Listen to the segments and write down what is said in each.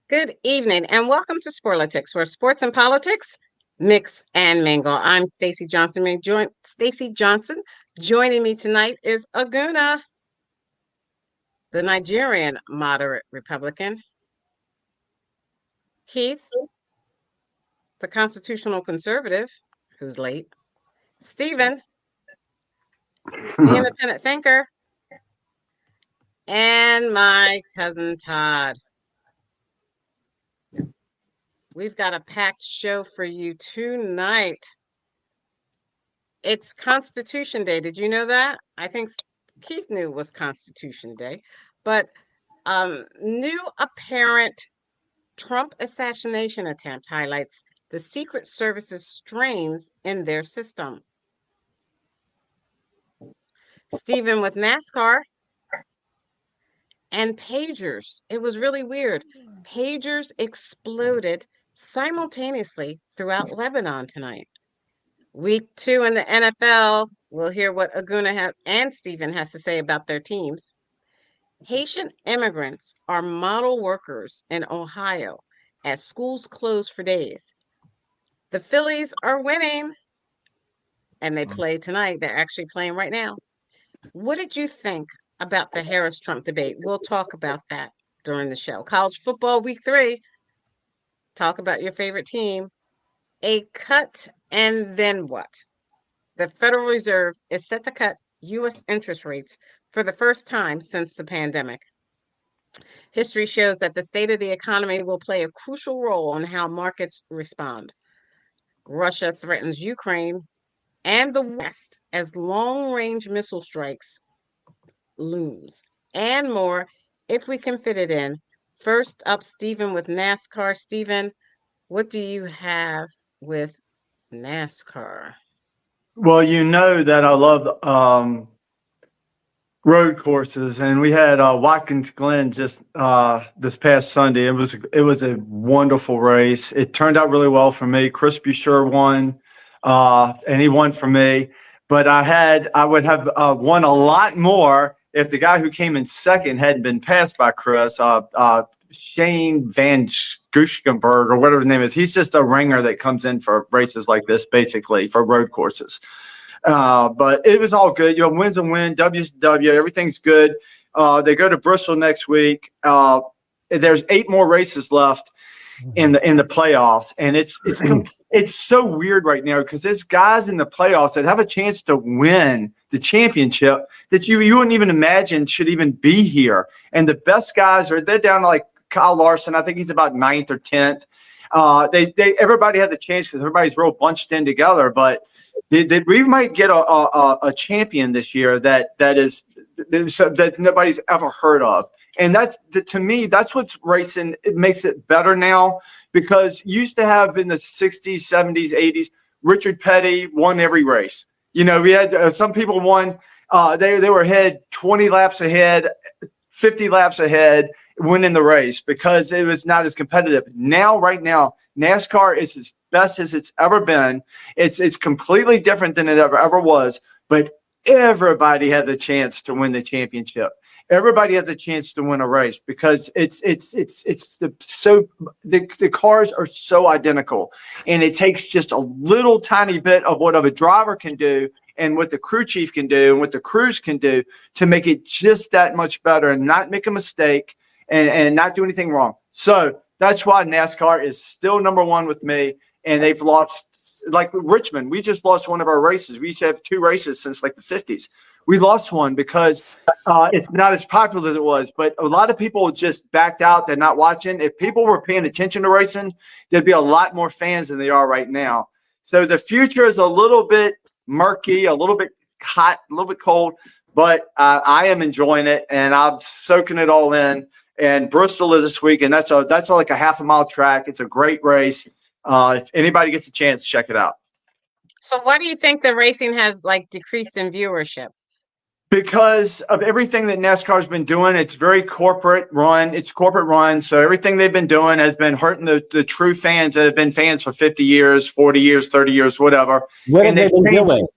Good evening and welcome to Sporlitiks, where sports and politics mix and mingle. I'm Stacey Johnson. Stacey Johnson. Joining me tonight is Aguna, the Nigerian moderate Republican. Keith, the constitutional conservative, who's late. Stephen, the independent thinker. And my cousin Todd. We've got a packed show for you tonight. It's Constitution Day. Did you know that? I think Keith knew it was Constitution Day. But new apparent Trump assassination attempt highlights the Secret Service's strains in their system. Stephen with NASCAR and pagers. It was really weird. Pagers exploded simultaneously throughout Lebanon tonight. Week 2 in the NFL, we'll hear what Aguna and Stephen has to say about their teams. Haitian immigrants are model workers in Ohio as schools close for days. The Phillies are winning, and they play tonight. They're actually playing right now. What did you think about the Harris-Trump debate? We'll talk about that during the show. College football week 3. Talk about your favorite team. A cut, and then what? The Federal Reserve is set to cut U.S. interest rates for the first time since the pandemic. History shows that the state of the economy will play a crucial role on how markets respond. Russia threatens Ukraine and the West as long-range missile strikes looms, and more if we can fit it in. First up, Stephen with NASCAR. Stephen, what do you have with NASCAR? Well, you know that I love road courses, and we had Watkins Glen just this past Sunday. It was a wonderful race. It turned out really well for me. Chris Buescher won, and he won for me. But I would have won a lot more if the guy who came in second hadn't been passed by Chris, Shane Van Guschenberg, or whatever his name is. He's just a ringer that comes in for races like this, basically, for road courses. But it was all good. Wins and win, W's and W, everything's good. They go to Bristol next week. There's 8 more races left in the playoffs, and it's so weird right now because there's guys in the playoffs that have a chance to win the championship that you wouldn't even imagine should even be here. And the best guys they're down to like Kyle Larson. I think he's about 9th or 10th. Everybody had the chance because everybody's real bunched in together, but we might get a champion this year that nobody's ever heard of. And to me, that's what's racing. It makes it better now because you used to have in the 60s, 70s, 80s, Richard Petty won every race. We had some people won. They were ahead 20 laps ahead, 50 laps ahead, winning the race because it was not as competitive. Right now, NASCAR is as best as it's ever been. It's completely different than it ever was, but everybody has a chance to win the championship. Everybody has a chance to win a race because the cars are so identical, and it takes just a little tiny bit of what a driver can do and what the crew chief can do and what the crews can do to make it just that much better and not make a mistake and not do anything wrong. So that's why NASCAR is still number 1 with me, and they've lost. Like Richmond, we just lost one of our races. We used to have 2 races since like the 50s. We lost one because it's not as popular as it was. But a lot of people just backed out. They're not watching. If people were paying attention to racing, there'd be a lot more fans than they are right now. So the future is a little bit murky, a little bit hot, a little bit cold. But I am enjoying it, and I'm soaking it all in. And Bristol is this week, and that's like a half-a-mile track. It's a great race. If anybody gets a chance, check it out. So why do you think the racing has decreased in viewership? Because of everything that NASCAR's been doing. It's very corporate run. It's corporate run. So everything they've been doing has been hurting the true fans that have been fans for 50 years, 40 years, 30 years, whatever. What have they been doing?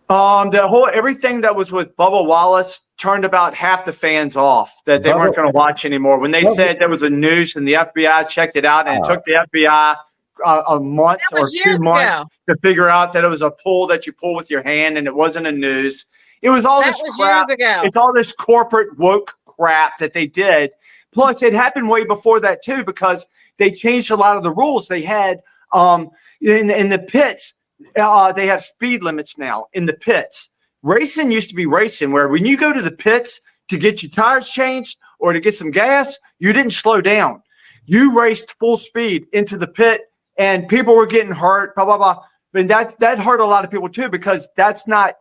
Everything that was with Bubba Wallace turned about half the fans off, that they weren't going to watch anymore. When they said there was a noose and the FBI checked it out, and it took the FBI a month That or was years 2 months ago. to figure out that it was a pull that you pull with your hand and it wasn't a noose. It was all That this was crap. years ago. It's all this corporate woke crap that they did. Plus, it happened way before that too, because they changed a lot of the rules. They had in the pits. They have speed limits now in the pits. Racing used to be racing, where when you go to the pits to get your tires changed or to get some gas, you didn't slow down. You raced full speed into the pit, and people were getting hurt. Blah blah blah. And that hurt a lot of people too, because that's not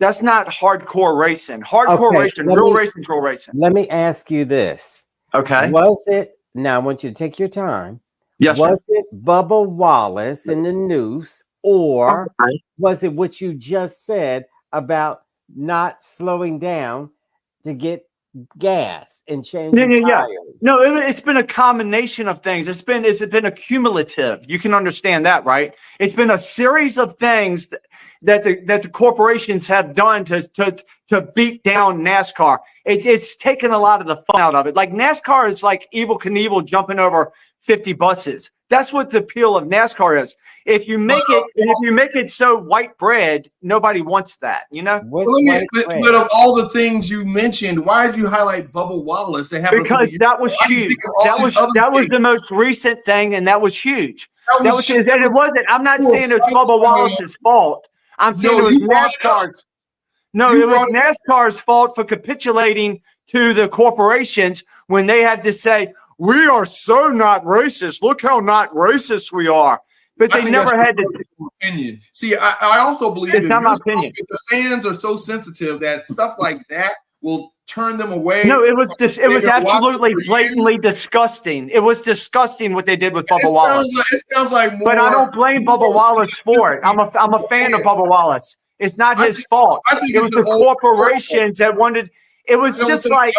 hardcore racing. Hardcore racing, real racing. Let me ask you this. Okay. Was it, now I want you to take your time. Yes, was sir. it Bubba Wallace and the noose, or was it what you just said about not slowing down to get gas and change tires? No, it's been a combination of things. It's been a cumulative. You can understand that, right? It's been a series of things that the corporations have done to beat down NASCAR. It's taken a lot of the fun out of it. Like NASCAR is like Evel Knievel jumping over 50 buses. That's what the appeal of NASCAR is. If you make it so white bread, nobody wants that, you know? But of all the things you mentioned, why did you highlight Bubba Wallace? Because that was huge. That was the most recent thing, and that was huge. And it wasn't. I'm not saying it was Bubba Wallace's fault. I'm saying it was NASCAR's. No, it was NASCAR's fault for capitulating to the corporations when they had to say, "We are so not racist. Look how not racist we are." But they never had to. Opinion. See, I also believe it's not my opinion. The fans are so sensitive that stuff like that will turn them away. No, it was absolutely blatantly disgusting. It was disgusting what they did with Bubba Wallace. It sounds like more. But I don't blame Bubba Wallace for it. I'm a fan of Bubba Wallace. It's not his fault. It was the corporations that wanted. It was just like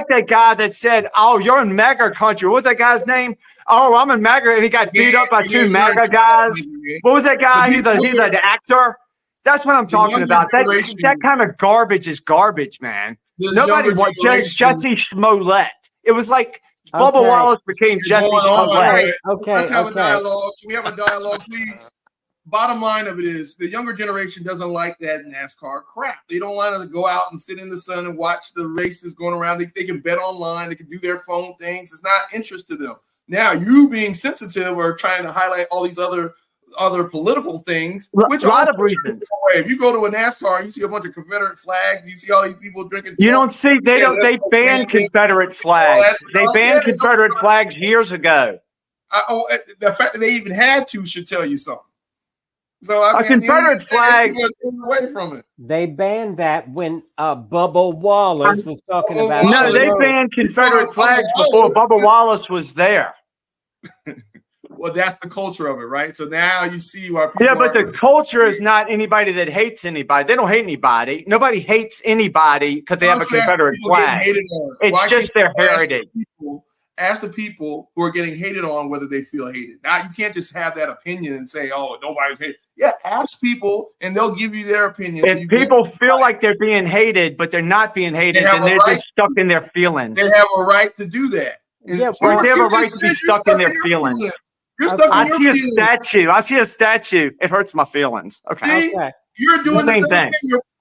that guy that said, "Oh, you're in MAGA country." What was that guy's name? "Oh, I'm in MAGA," and he got beat up by two MAGA guys. What was that guy? He's an actor. That's what I'm talking about. That kind of garbage is garbage, man. Nobody wants Jesse Smollett. It was like Bubba Wallace became Jesse Smollett. Okay. Let's have a dialogue. Can we have a dialogue, please? Bottom line of it is the younger generation doesn't like that NASCAR crap. They don't want to go out and sit in the sun and watch the races going around. They can bet online. They can do their phone things. It's not interest to them. Now, you being sensitive or trying to highlight all these other political things, which a lot of reasons. If you go to a NASCAR, you see a bunch of Confederate flags. You see all these people drinking. You don't see. They banned Confederate flags. They banned Confederate flags years ago. The fact that they even had to should tell you something. So a Confederate flag. Away from it. They banned that when Bubba Wallace was talking about. No, they banned Confederate flags before Bubba Wallace was there. Well, that's the culture of it, right? So now you see why people. Yeah, but the culture is not anybody that hates anybody. They don't hate anybody. Nobody hates anybody because they have a Confederate flag. It's just their heritage. Ask the people who are getting hated on whether they feel hated. Now, you can't just have that opinion and say, "Oh, nobody's hated." Yeah, ask people, and they'll give you their opinion. If people feel like they're being hated, but they're not being hated, then they're just stuck in their feelings. They have a right to do that. Yeah, they have a right to be stuck in their feelings. I see a statue. It hurts my feelings. Okay. You're doing the same thing.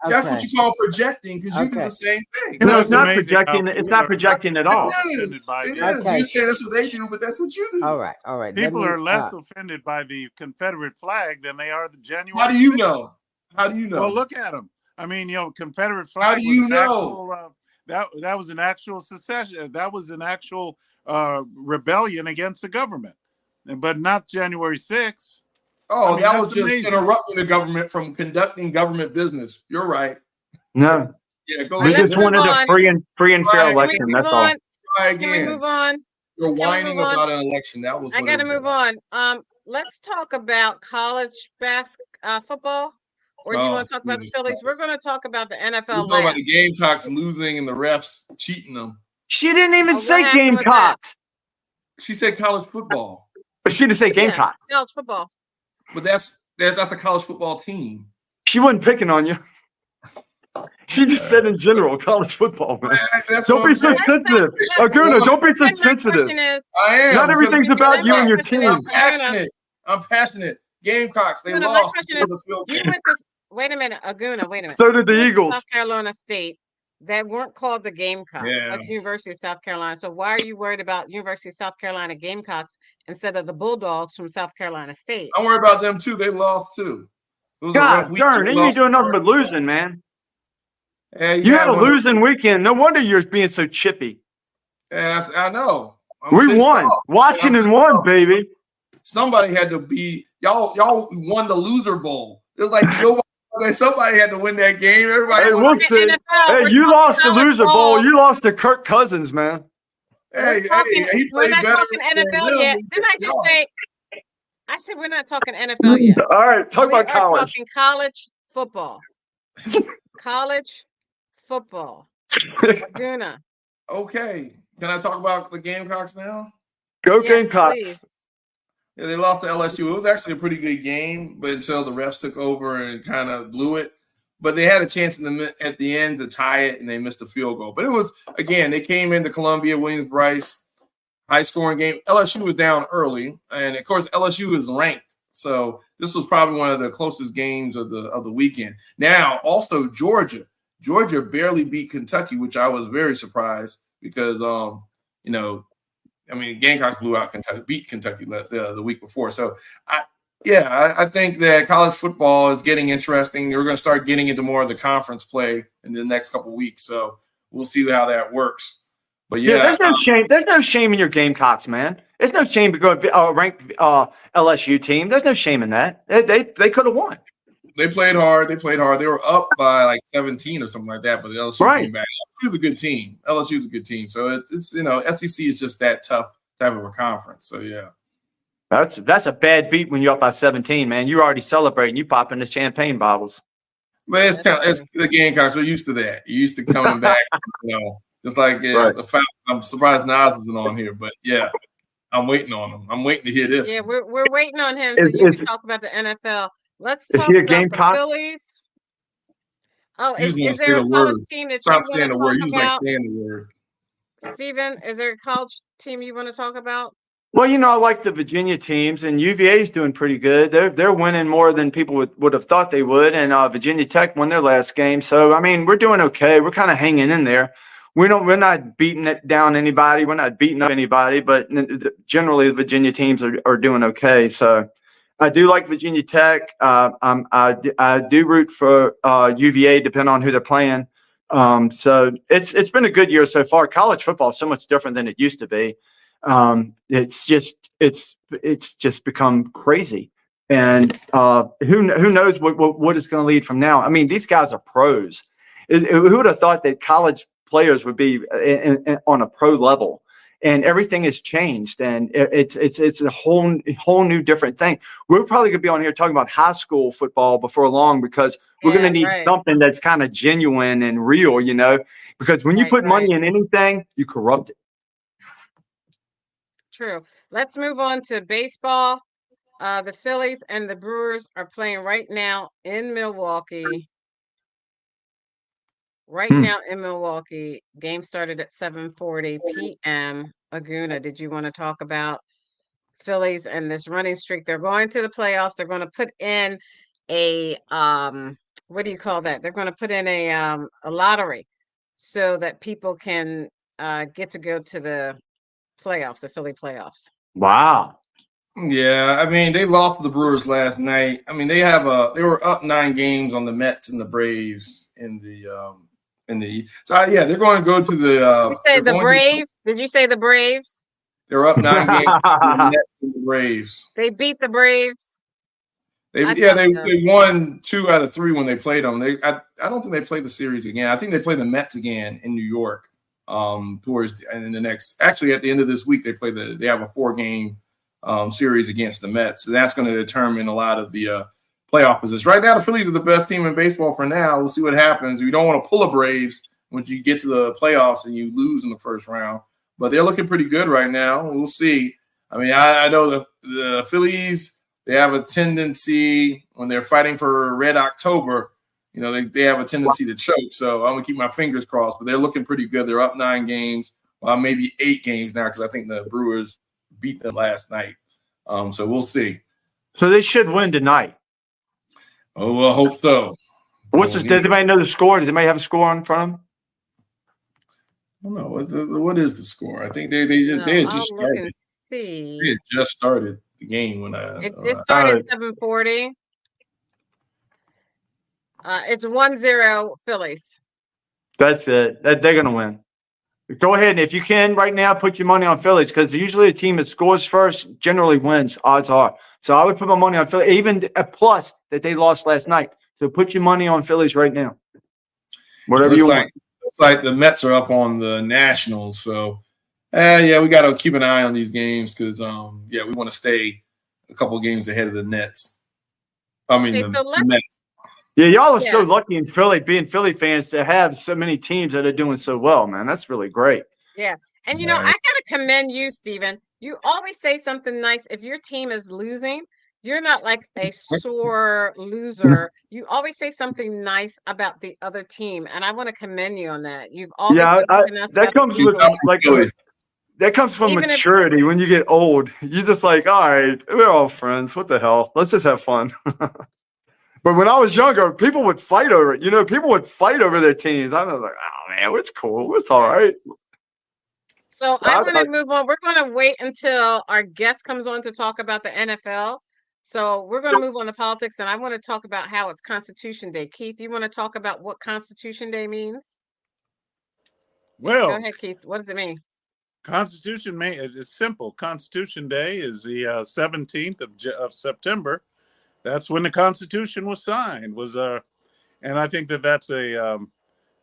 That's Okay. what you call projecting, because you do the same thing. No, it's not projecting. It's not projecting at all. It is. Okay. You say that's what they do, but that's what you do. All right. People are less offended by the Confederate flag than they are the January. How do you know? How do you know? Well, look at them. I mean, Confederate flag. How do you know? That was an actual secession. That was an actual rebellion against the government, but not January 6th. Oh, that was just interrupting the government from conducting government business. You're right. No. Yeah, go We ahead. just wanted a free and fair election. That's all. Try again. Can we move on? You're whining about an election. That was. I got to move on. Let's talk about college football, or do you want to talk about the Phillies? We're going to talk about the NFL. We're talking about the Gamecocks losing and the refs cheating them. She didn't even say Gamecocks. She said college football. But she didn't say Gamecocks. College football. But that's a college football team. She wasn't picking on you. She just said in general, college football, man. Don't be so sensitive. Aguna, don't be so sensitive. I am. Not everything's about you and your team. I'm passionate. I'm passionate. Gamecocks, they lost. Wait a minute, Aguna, wait a minute. So did the Eagles. South Carolina State that weren't called the Gamecocks, like University of South Carolina. So why are you worried about University of South Carolina Gamecocks instead of the Bulldogs from South Carolina State? I'm worried about them too. They lost too. God darn, you ain't doing nothing but losing, man. You had a losing weekend. No wonder you're being so chippy. Yeah, I know. We won. Washington won, baby. Somebody had to be y'all won the loser bowl. It was like Joe. Somebody had to win that game. Everybody. Hey, we'll see. Hey, you lost the loser bowl. You lost to Kirk Cousins, man. Hey, he played better than NFL yet. Didn't I just say? I said we're not talking NFL yet. All right, talk about college. We're talking college football. College football. Laguna. Okay. Can I talk about the Gamecocks now? Go Gamecocks. Please. Yeah, they lost to LSU. It was actually a pretty good game, but until the refs took over and kind of blew it. But they had a chance at the end to tie it, and they missed a field goal. But it was, again, they came into Columbia, Williams-Brice, high-scoring game. LSU was down early, and, of course, LSU is ranked. So this was probably one of the closest games of the weekend. Now, also Georgia. Georgia barely beat Kentucky, which I was very surprised because, Gamecocks blew out Kentucky, beat Kentucky the week before. So, I think that college football is getting interesting. We're going to start getting into more of the conference play in the next couple of weeks. So we'll see how that works. But there's no shame. There's no shame in your Gamecocks, man. There's no shame to go rank LSU team. There's no shame in that. They could have won. They played hard. They were up by like 17 or something like that, but LSU came back. LSU's a good team. LSU's a good team. So it's SEC is just that tough type of a conference. So yeah. That's a bad beat when you're up by 17, man. You're already celebrating. You popping the champagne bottles. But it's the Gamecocks. We're used to that. You're used to coming back, just like the fact. I'm surprised Nas isn't on here, but yeah, I'm waiting on him. I'm waiting to hear this. Yeah, we're waiting on him so you can talk about the NFL. Let's talk about the Phillies. Oh, is there a college team that you want to talk about? Saying the word. Steven, is there a college team you want to talk about? Well, I like the Virginia teams, and UVA is doing pretty good. They're winning more than people would have thought they would, and Virginia Tech won their last game. So, we're doing okay. We're kind of hanging in there. We're not beating it down anybody. We're not beating up anybody, but generally the Virginia teams are doing okay. So I do like Virginia Tech. I do root for UVA, depending on who they're playing. So it's been a good year so far. College football is so much different than it used to be. It's just become crazy, and who knows what it's going to lead from now. These guys are pros. Who would have thought that college players would be on a pro level? And everything has changed, and it's a whole new different thing. We're probably going to be on here talking about high school football before long, because we're going to need something that's kind of genuine and real, because when you put money in anything, you corrupt it. True. Let's move on to baseball. The Phillies and the Brewers are playing right now in Milwaukee. Game started at 7:40 p.m. Aguna, did you want to talk about Phillies and this running streak? They're going to the playoffs. They're going to put in a what do you call that? They're going to put in a lottery so that people can get to go to the playoffs, the Philly playoffs. Wow. Yeah, they lost to the Brewers last night. They were up 9 games on the Mets and the Braves in the they're going to go to the you say the Braves? Did you say the Braves? They're up 9 games on the Mets and the Braves. They beat the Braves. They won 2 out of 3 when they played them. I don't think they played the series again. I think they play the Mets again in New York. Towards and the next, actually at the end of this week, they have a 4-game series against the Mets. So that's going to determine a lot of the playoff positions. Right now, the Phillies are the best team in baseball for now. We'll see what happens. You don't want to pull a Braves when you get to the playoffs and you lose in the first round. But they're looking pretty good right now. We'll see. I know the Phillies they have a tendency when they're fighting for Red October, you know, they have a tendency to choke. So I'm gonna keep my fingers crossed. But they're looking pretty good. They're up 9 games, well, maybe 8 games now because I think the Brewers beat them last night. So we'll see. So they should win tonight. Oh, well, I hope so. Does anybody know the score? Does anybody have a score in front of them? I don't know. What is the score? I think they had just started. See. They had just started the game when it started 7:40. It's 1-0 Phillies. That's it. They're gonna win. Go ahead, and if you can right now, put your money on Phillies because usually a team that scores first generally wins. Odds are. So I would put my money on Phillies, even a plus that they lost last night. So put your money on Phillies right now. Whatever you want. Looks like the Mets are up on the Nationals. So, yeah, we got to keep an eye on these games because, yeah, we want to stay a couple of games ahead of the Nets. I mean, the Mets. Yeah, y'all are so lucky in Philly, being Philly fans, to have so many teams that are doing so well, man. That's really great. Yeah. And, you know, I got to commend you, Steven. You always say something nice. If your team is losing, you're not like a sore loser. You always say something nice about the other team. And I want to commend you on that. You've always given us that comes with that comes from maturity. When you get old, you're just like, all right, we're all friends. What the hell? Let's just have fun. But when I was younger, people would fight over it. You know, people would fight over their teams. I was like, oh, man, it's cool. It's all right. So I want to move on. We're going to wait until our guest comes on to talk about the NFL. So we're going to move on to politics, and I want to talk about how it's Constitution Day. Keith, you want to talk about what Constitution Day means? Well, go ahead, Keith. What does it mean? Constitution it's simple. Constitution Day is the 17th of September. That's when the Constitution was signed. And I think that's a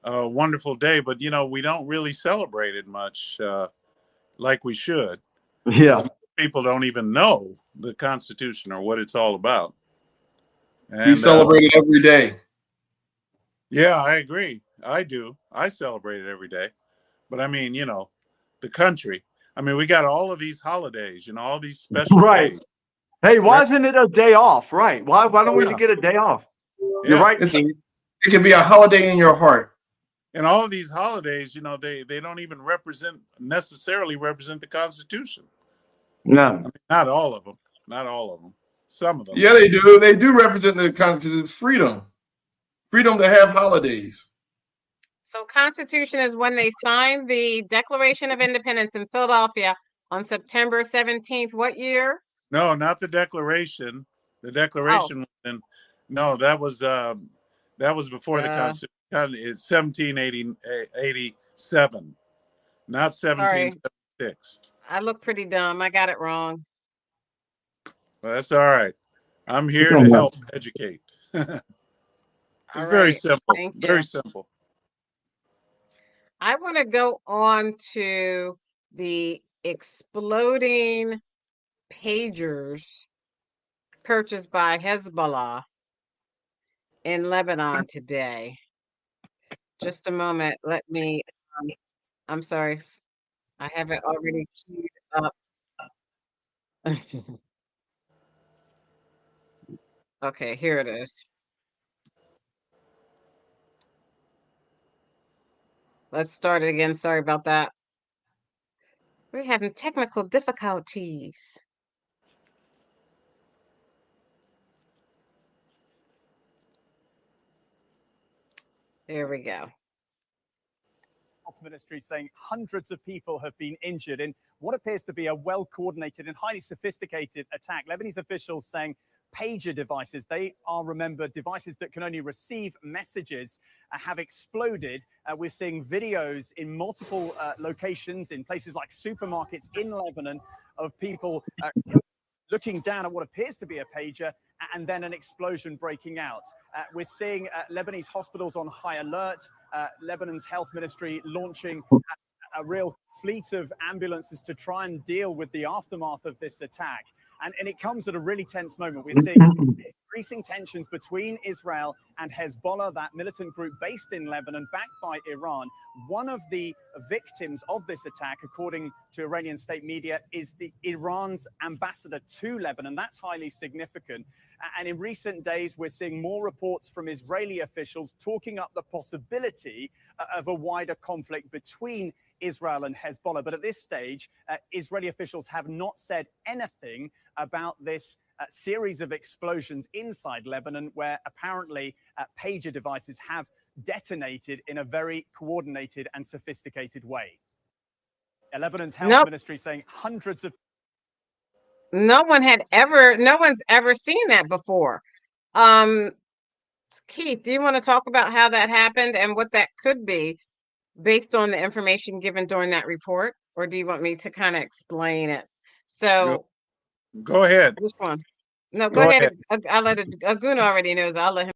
wonderful day. But you know, we don't really celebrate it much like we should. Yeah, people don't even know the Constitution or what it's all about. And, we celebrate it every day. Yeah, I agree. I do. I celebrate it every day. But I mean, you know, the country. I mean, we got all of these holidays. You know, all these special days. Hey, why isn't it a day off? Right. Why don't we get a day off? Yeah. You're right. It can be a holiday in your heart. And all of these holidays, you know, they don't even necessarily represent the Constitution. No. I mean, not all of them. Not all of them. Some of them. Yeah, they do. They do represent the Constitution. It's freedom. Freedom to have holidays. So Constitution is when they signed the Declaration of Independence in Philadelphia on September 17th. What year? No, not the Declaration. The Declaration was that was before the Constitution. It's 1787, not 1776. I look pretty dumb. I got it wrong. Well, that's all right. I'm here to help educate. It's very simple. Very simple. I want to go on to the exploding pagers purchased by Hezbollah in Lebanon today. Just a moment. Let me, I'm sorry. I have it already queued up. Okay, here it is. Let's start it again. Sorry about that. We're having technical difficulties. There we go. Ministry saying hundreds of people have been injured in what appears to be a well-coordinated and highly sophisticated attack. Lebanese officials saying pager devices, they are, remember, devices that can only receive messages, have exploded. We're seeing videos in multiple locations in places like supermarkets in Lebanon of people looking down at what appears to be a pager and then an explosion breaking out. We're seeing Lebanese hospitals on high alert, Lebanon's health ministry launching a real fleet of ambulances to try and deal with the aftermath of this attack. And it comes at a really tense moment. We're seeing increasing tensions between Israel and Hezbollah, that militant group based in Lebanon, backed by Iran. One of the victims of this attack, according to Iranian state media, is Iran's ambassador to Lebanon. That's highly significant. And in recent days, we're seeing more reports from Israeli officials talking up the possibility of a wider conflict between Israel and Hezbollah. But at this stage, Israeli officials have not said anything about this series of explosions inside Lebanon, where apparently pager devices have detonated in a very coordinated and sophisticated way. Lebanon's health ministry saying hundreds of no one's ever seen that before. Keith, do you want to talk about how that happened and what that could be based on the information given during that report? Or do you want me to kind of explain it? So go ahead. Which one? No, go ahead. I'll let Aguna already knows. I'll let him.